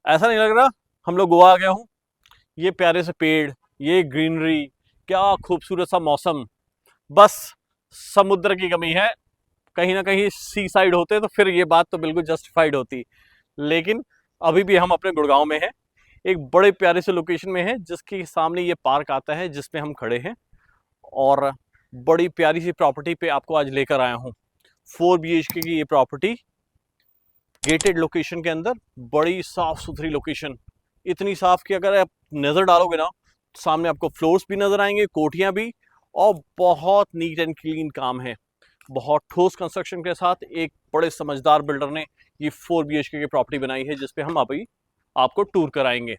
ऐसा नहीं लग रहा हम लोग गोवा आ गए हूँ। ये प्यारे से पेड़, ये ग्रीनरी, क्या खूबसूरत सा मौसम। बस समुद्र की कमी है। कहीं ना कहीं सी साइड होते तो फिर ये बात तो बिल्कुल जस्टिफाइड होती। लेकिन अभी भी हम अपने गुड़गांव में हैं, एक बड़े प्यारे से लोकेशन में है जिसके सामने ये पार्क आता है जिसमें हम खड़े हैं। और बड़ी प्यारी सी प्रॉपर्टी पे आपको आज लेकर आया हूँ। 4 BHK की ये प्रॉपर्टी, गेटेड लोकेशन के अंदर, बड़ी साफ सुथरी लोकेशन। इतनी साफ कि अगर आप नज़र डालोगे ना, सामने आपको फ्लोर्स भी नजर आएंगे, कोठियां भी, और बहुत नीट एंड क्लीन काम है। बहुत ठोस कंस्ट्रक्शन के साथ एक बड़े समझदार बिल्डर ने ये 4 BHK की प्रॉपर्टी बनाई है जिसपे हम अभी आपको टूर कराएंगे।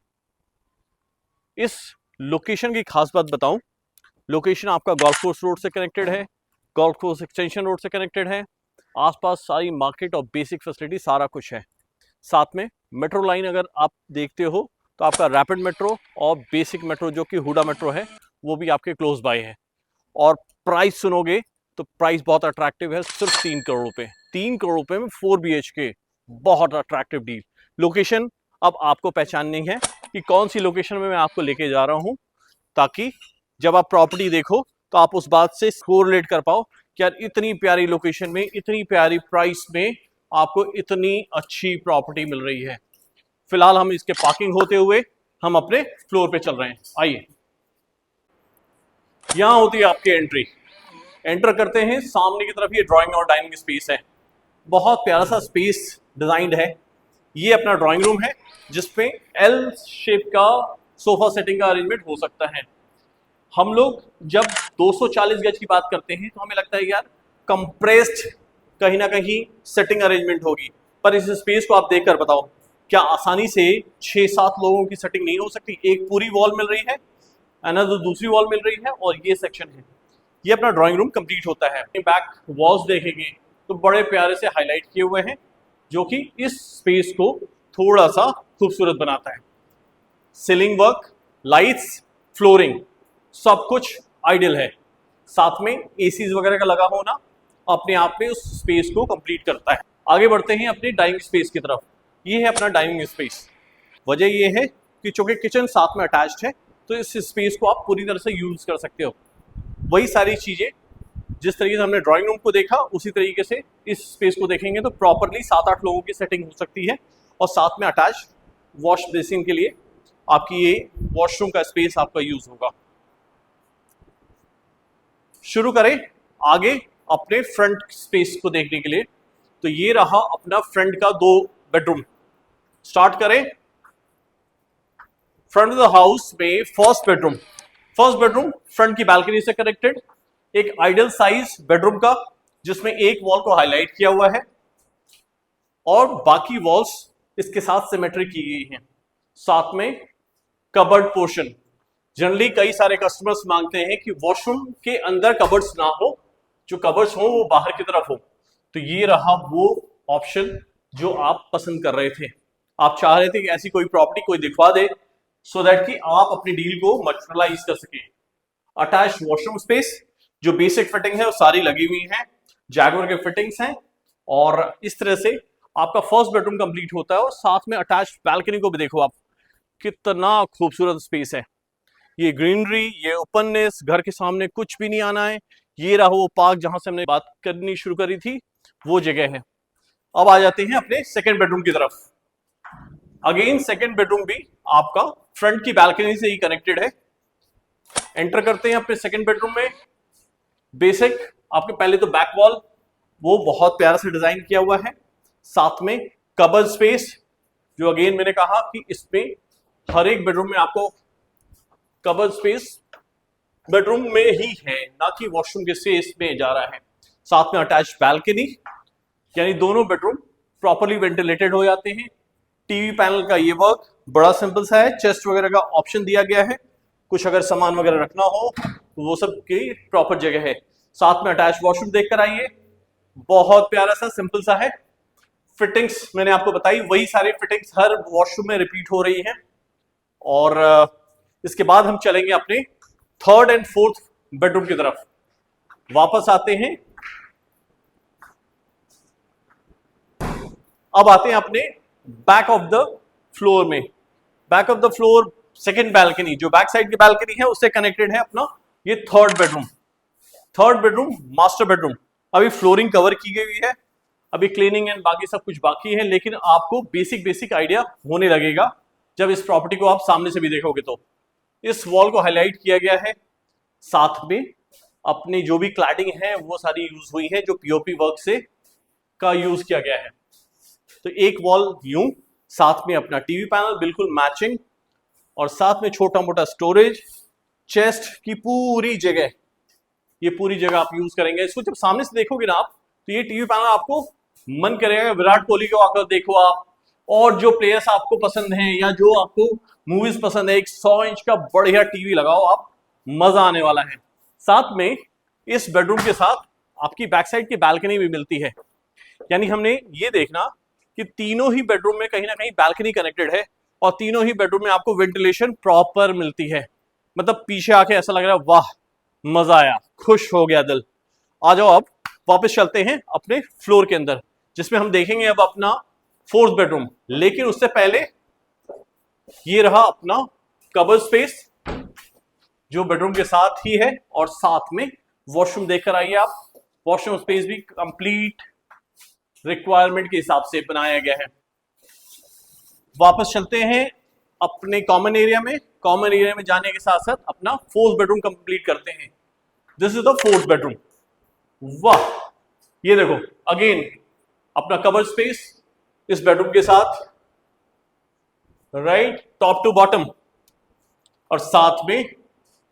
इस लोकेशन की खास बात बताऊं, लोकेशन आपका गोल्फ कोर्स रोड से कनेक्टेड है, गोल्फ कोर्स एक्सटेंशन रोड से कनेक्टेड है। आसपास सारी मार्केट और बेसिक फैसिलिटी सारा कुछ है। साथ में मेट्रो लाइन अगर आप देखते हो तो आपका रैपिड मेट्रो और बेसिक मेट्रो जो कि हुडा मेट्रो है वो भी आपके क्लोज बाय है। और प्राइस सुनोगे तो प्राइस बहुत अट्रैक्टिव है, सिर्फ 3 करोड़ रुपए। 3 करोड़ रुपए में 4 BHK, बहुत अट्रैक्टिव डील। लोकेशन अब आपको पहचाननी है कि कौन सी लोकेशन में मैं आपको लेके जा रहा हूं, ताकि जब आप प्रॉपर्टी देखो तो आप उस बात से कोरिलेट कर पाओ कि यार इतनी प्यारी लोकेशन में, इतनी प्यारी प्राइस में आपको इतनी अच्छी प्रॉपर्टी मिल रही है। फिलहाल हम इसके पार्किंग होते हुए हम अपने फ्लोर पे चल रहे हैं। आइए, यहां होती है आपकी एंट्री। एंटर करते हैं, सामने की तरफ ये ड्राइंग और डाइनिंग स्पेस है। बहुत प्यारा सा स्पेस डिजाइंड है। ये अपना ड्राइंग रूम है जिसपे एल शेप का सोफा सेटिंग का अरेंजमेंट हो सकता है। हम लोग जब 240 गज की बात करते हैं तो हमें लगता है यार कंप्रेस्ड कहीं ना कहीं सेटिंग अरेंजमेंट होगी, पर इस स्पेस को आप देखकर बताओ, क्या आसानी से 6-7 लोगों की सेटिंग नहीं हो सकती? एक पूरी वॉल मिल रही है, अनदर दूसरी वॉल मिल रही है, और ये सेक्शन है। ये अपना ड्राइंग रूम कंप्लीट होता है। बैक वॉल्स देखेंगे तो बड़े प्यारे से हाईलाइट किए हुए हैं जो कि इस स्पेस को थोड़ा सा खूबसूरत बनाता है। सीलिंग वर्क, लाइट्स, फ्लोरिंग, सब कुछ आइडियल है। साथ में एसीज वगैरह का लगा होना अपने आप में उस स्पेस को कंप्लीट करता है। आगे बढ़ते हैं अपने डाइनिंग स्पेस की तरफ। ये है अपना डाइनिंग स्पेस। वजह ये है कि चूंकि किचन साथ में अटैच्ड है तो इस स्पेस को आप पूरी तरह से यूज कर सकते हो। वही सारी चीजें जिस तरीके से हमने ड्राइंग रूम को देखा उसी तरीके से इस स्पेस को देखेंगे तो प्रॉपरली 7-8 लोगों की सेटिंग हो सकती है। और साथ में अटैच वॉश बेसिन के लिए आपकी ये वॉशरूम का स्पेस आपका यूज होगा। शुरू करें आगे अपने फ्रंट स्पेस को देखने के लिए। तो ये रहा अपना फ्रंट का 2 बेडरूम। स्टार्ट करें फ्रंट ऑफ द हाउस में first bedroom. First bedroom front की बालकनी से कनेक्टेड, एक आइडियल साइज बेडरूम का जिसमें एक वॉल को हाईलाइट किया हुआ है और बाकी वॉल्स इसके साथ सिमेट्री की गई हैं। साथ में कबर्ड पोर्शन। जनरली कई सारे कस्टमर्स मांगते हैं कि वॉशरूम के अंदर कबर्ड्स ना हो, जो कबर्ड्स हो वो बाहर की तरफ हो। तो ये रहा वो ऑप्शन जो आप पसंद कर रहे थे। आप चाह रहे थे कि ऐसी कोई प्रॉपर्टी कोई दिखवा दे सो दैट कि आप अपनी डील को मटेरियलाइज कर सकें। अटैच वॉशरूम स्पेस, जो बेसिक फिटिंग है वो सारी लगी हुई है, जैगुआर के फिटिंग्स हैं। और इस तरह से आपका फर्स्ट बेडरूम कंप्लीट होता है। और साथ में अटैच बैल्कनी को भी देखो आप, कितना खूबसूरत स्पेस है। ये ग्रीनरी, ये ओपननेस, घर के सामने कुछ भी नहीं आना है। ये रहा वो पार्क जहां से हमने बात करनी शुरू करी थी, वो जगह है। अब आ जाते हैं अपने सेकेंड बेडरूम की तरफ। अगेन सेकेंड बेडरूम भी आपका फ्रंट की बैल्कनी से ही कनेक्टेड है। एंटर करते हैं अपने सेकेंड बेडरूम में। बेसिक आपके पहले तो बैक वॉल वो बहुत प्यारा से डिजाइन किया हुआ है। साथ में कबर्ड स्पेस, जो अगेन मैंने कहा कि इसमें हर एक बेडरूम में आपको कबर्ड स्पेस बेडरूम में ही है, ना कि वॉशरूम के स्पेस में जा रहा है। साथ में अटैच बैल्कनी, यानी दोनों बेडरूम प्रॉपरली वेंटिलेटेड हो जाते हैं। टीवी पैनल का ये वर्क बड़ा सिंपल सा है। चेस्ट वगैरह का ऑप्शन दिया गया है, कुछ अगर सामान वगैरह रखना हो तो वो सब की प्रॉपर जगह है। साथ में अटैच वॉशरूम देखकर आइए, बहुत प्यारा सा सिंपल सा है। फिटिंग्स मैंने आपको बताई, वही सारी फिटिंग्स हर वॉशरूम में रिपीट हो रही हैं। और इसके बाद हम चलेंगे अपने थर्ड एंड फोर्थ बेडरूम की तरफ। वापस आते हैं, अब आते हैं अपने बैक ऑफ द फ्लोर में, back of the floor second balcony, जो बैक साइड की बैल्कनी है उससे कनेक्टेड है अपना ये third bedroom. Third bedroom master bedroom. अभी फ्लोरिंग कवर की गई है, अभी क्लीनिंग एंड बाकी सब कुछ बाकी है, लेकिन आपको बेसिक बेसिक आइडिया होने लगेगा जब इस प्रॉपर्टी को आप सामने से भी देखोगे। तो इस वॉल को हाईलाइट किया गया है, साथ में अपनी जो भी क्लैडिंग है वो सारी यूज हुई है, जो पीओपी वर्क से का यूज किया गया है। तो एक वॉल यूं, साथ में अपना टीवी पैनल बिल्कुल मैचिंग, और साथ में छोटा मोटा स्टोरेज, चेस्ट की पूरी जगह, ये पूरी जगह आप यूज करेंगे। इसको जब सामने से देखोगे ना आप, तो ये टीवी पैनल आपको मन करेगा विराट कोहली को आकर देखो आप, और जो प्लेयर्स आपको पसंद हैं या जो आपको मूवीज पसंद है, एक 100 इंच का बढ़िया टीवी लगाओ आप, मजा आने वाला है। साथ में इस बेडरूम के साथ आपकी बैक साइड की बैल्कनी भी मिलती है, यानी हमने ये देखना कि तीनों ही बेडरूम में कहीं ना कहीं बैल्कनी कनेक्टेड है, और तीनों ही बेडरूम में आपको वेंटिलेशन प्रॉपर मिलती है। मतलब पीछे आके ऐसा लग रहा है वाह मजा आया, खुश हो गया दिल। आ जाओ अब वापस चलते हैं अपने फ्लोर के अंदर, जिसमें हम देखेंगे अब अपना फोर्थ बेडरूम। लेकिन उससे पहले ये रहा अपना कबर्ड स्पेस, जो बेडरूम के साथ ही है, और साथ में वॉशरूम देखकर आइए आप। वॉशरूम स्पेस भी कंप्लीट रिक्वायरमेंट के हिसाब से बनाया गया है। वापस चलते हैं अपने कॉमन एरिया में। कॉमन एरिया में जाने के साथ साथ अपना फोर्थ बेडरूम कंप्लीट करते हैं। This is the fourth bedroom. वाह, ये देखो अगेन अपना कबर्ड स्पेस इस बेडरूम के साथ, राइट टॉप टू बॉटम। और साथ में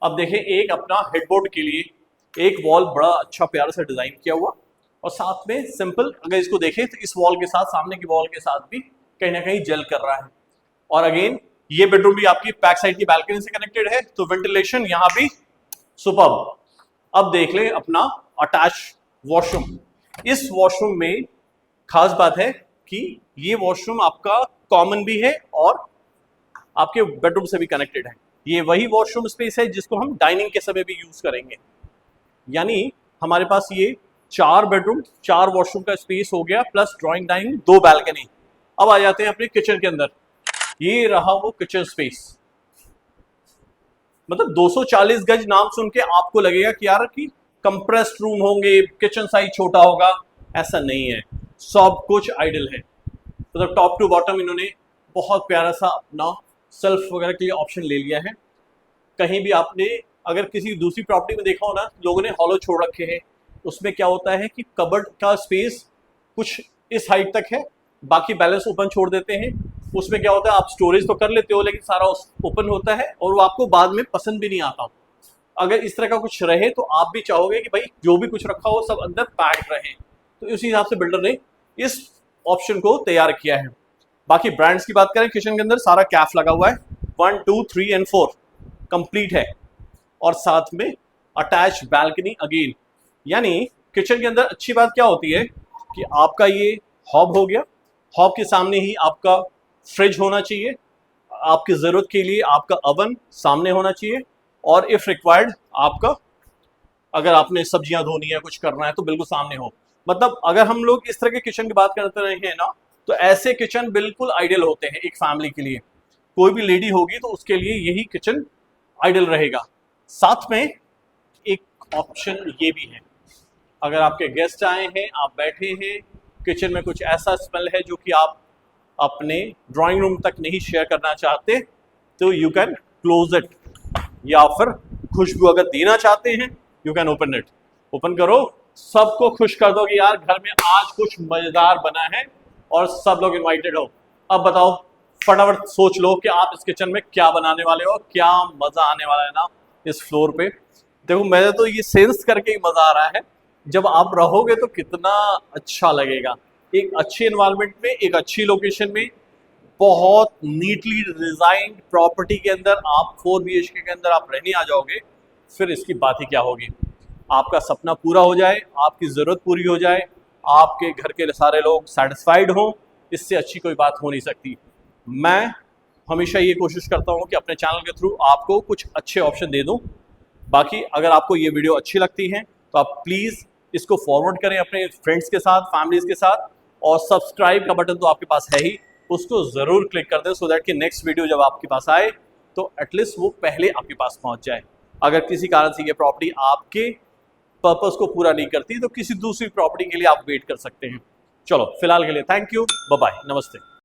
अब देखें एक अपना हेडबोर्ड के लिए एक वॉल बड़ा अच्छा प्यारा सा डिजाइन किया हुआ, और साथ में सिंपल अगर इसको देखें तो इस वॉल के साथ, सामने की वॉल के साथ भी कहीं ना कहीं जेल कर रहा है। और अगेन ये बेडरूम भी आपकी बैक साइड की बैल्कनी से कनेक्टेड है, तो वेंटिलेशन यहां भी सुपर्ब। अब देख ले अपना अटैच वॉशरूम। इस वॉशरूम में खास बात है कि ये वॉशरूम आपका कॉमन भी है और आपके बेडरूम से भी कनेक्टेड है। ये वही वॉशरूम स्पेस है जिसको हम डाइनिंग के समय भी यूज करेंगे। यानी हमारे पास ये 4 बेडरूम 4 वॉशरूम का स्पेस हो गया, प्लस ड्राइंग डाइनिंग 2 बैल्कनी। अब आ जाते हैं अपने किचन के अंदर। ये रहा वो किचन स्पेस। मतलब 240 गज नाम सुन के आपको लगेगा कि यार कि कंप्रेस्ड रूम होंगे, किचन साइज छोटा होगा, ऐसा नहीं है, सब कुछ आइडल है। मतलब टॉप टू बॉटम इन्होंने बहुत प्यारा सा अपना सेल्फ वगैरह के लिए ऑप्शन ले लिया है। कहीं भी आपने अगर किसी दूसरी प्रॉपर्टी में देखा हो ना, लोगों ने हॉलो छोड़ रखे हैं, उसमें क्या होता है कि कबर्ड का स्पेस कुछ इस हाइट तक है, बाकी बैलेंस ओपन छोड़ देते हैं। उसमें क्या होता है, आप स्टोरेज तो कर लेते हो लेकिन सारा ओपन होता है और वो आपको बाद में पसंद भी नहीं आता। अगर इस तरह का कुछ रहे तो आप भी चाहोगे कि भाई जो भी कुछ रखा हो सब अंदर पैक्ड रहे, तो इसी हिसाब से बिल्डर ने इस ऑप्शन को तैयार किया है। बाकी ब्रांड्स की बात करें, किचन के अंदर सारा कैफ लगा हुआ है, 1 2 3 एंड 4 कंप्लीट है, और साथ में अटैच बैल्कनी अगेन। यानी किचन के अंदर अच्छी बात क्या होती है कि आपका ये हॉब हो गया, हॉब के सामने ही आपका फ्रिज होना चाहिए, आपकी ज़रूरत के लिए आपका ओवन सामने होना चाहिए, और इफ़ रिक्वायर्ड आपका अगर आपने सब्जियां धोनी है, कुछ करना है तो बिल्कुल सामने हो। मतलब अगर हम लोग इस तरह के किचन की बात करते रहे हैं ना, तो ऐसे किचन बिल्कुल आइडियल होते हैं एक फैमिली के लिए। कोई भी लेडी होगी तो उसके लिए यही किचन आइडियल रहेगा। साथ में एक ऑप्शन ये भी है, अगर आपके गेस्ट आए हैं, आप बैठे हैं, किचन में कुछ ऐसा स्मेल है जो कि आप अपने ड्राइंग रूम तक नहीं शेयर करना चाहते, तो यू कैन क्लोज इट, या फिर खुशबू अगर देना चाहते हैं you can open it. Open करो, सबको खुश कर दो कि यार घर में आज कुछ मजेदार बना है और सब लोग इनवाइटेड हो। अब बताओ, फटाफट सोच लो कि आप इस किचन में क्या बनाने वाले हो, क्या मजा आने वाला है ना इस फ्लोर पे। देखो मैंने तो ये सेंस करके ही मजा आ रहा है, जब आप रहोगे तो कितना अच्छा लगेगा। एक अच्छे एनवायरनमेंट में, एक अच्छी लोकेशन में, बहुत नीटली डिजाइंड प्रॉपर्टी के अंदर आप 4 BHK के अंदर आप रहने आ जाओगे, फिर इसकी बात ही क्या होगी। आपका सपना पूरा हो जाए, आपकी ज़रूरत पूरी हो जाए, आपके घर के सारे लोग सेटिस्फाइड हों, इससे अच्छी कोई बात हो नहीं सकती। मैं हमेशा ये कोशिश करता हूँ कि अपने चैनल के थ्रू आपको कुछ अच्छे ऑप्शन दे दूँ। बाकी अगर आपको ये वीडियो अच्छी लगती है तो आप प्लीज़ इसको फॉरवर्ड करें अपने फ्रेंड्स के साथ, फैमिलीज़ के साथ, और सब्सक्राइब का बटन तो आपके पास है ही, उसको जरूर क्लिक कर दें सो दैट कि नेक्स्ट वीडियो जब आपके पास आए तो एटलीस्ट वो पहले आपके पास पहुंच जाए। अगर किसी कारण से ये प्रॉपर्टी आपके पर्पस को पूरा नहीं करती तो किसी दूसरी प्रॉपर्टी के लिए आप वेट कर सकते हैं। चलो फिलहाल के लिए थैंक यू, बाय बाय, नमस्ते।